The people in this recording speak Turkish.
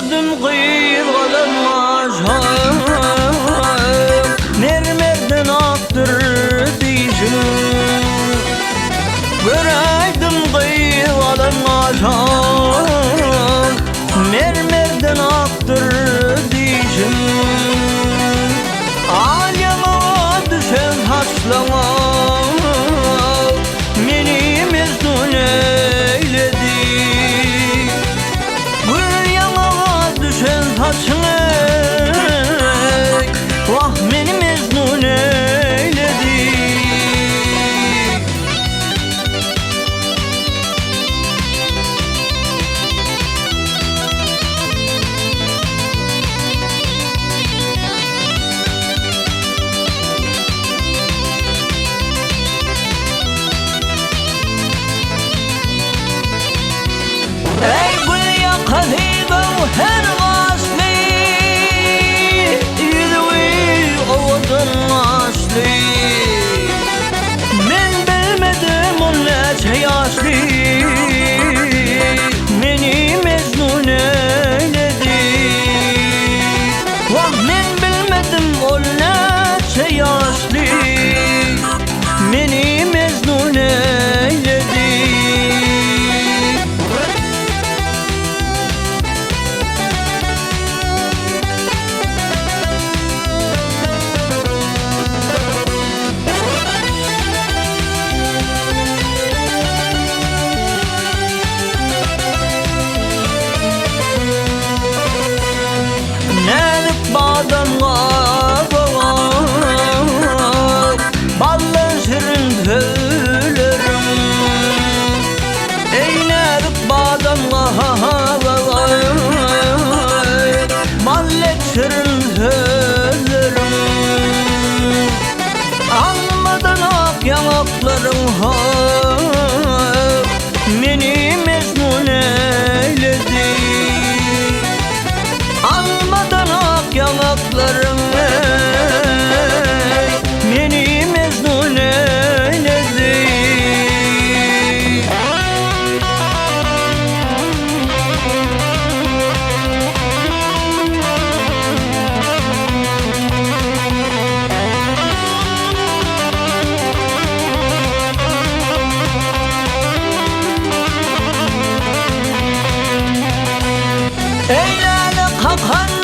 Gördüm kıyılgalanmaz mermerden aktır diyeceğim. Göreydim kıyılgalanmaz mermerden aktır diyeceğim. Alyama düşen taşlama meni mecnun eyledi. Gül yana düşen taşını vah meni mecnun eyledi. Ey gül yakalido her asli İlvi oğudun asli. Men bilmedim o neçe yaşlı meni mecnun eyledi. Vah men bilmedim o neçe yaşlı meni mecnun eyledi. Ballı şirin söylerim. Eyledik badamla ballı şirin söylerim. Almadan ak yanaklarım meni mecnun eyledi. Almadan ak yanaklarım meni mecnun eyledi. Eyleli kakan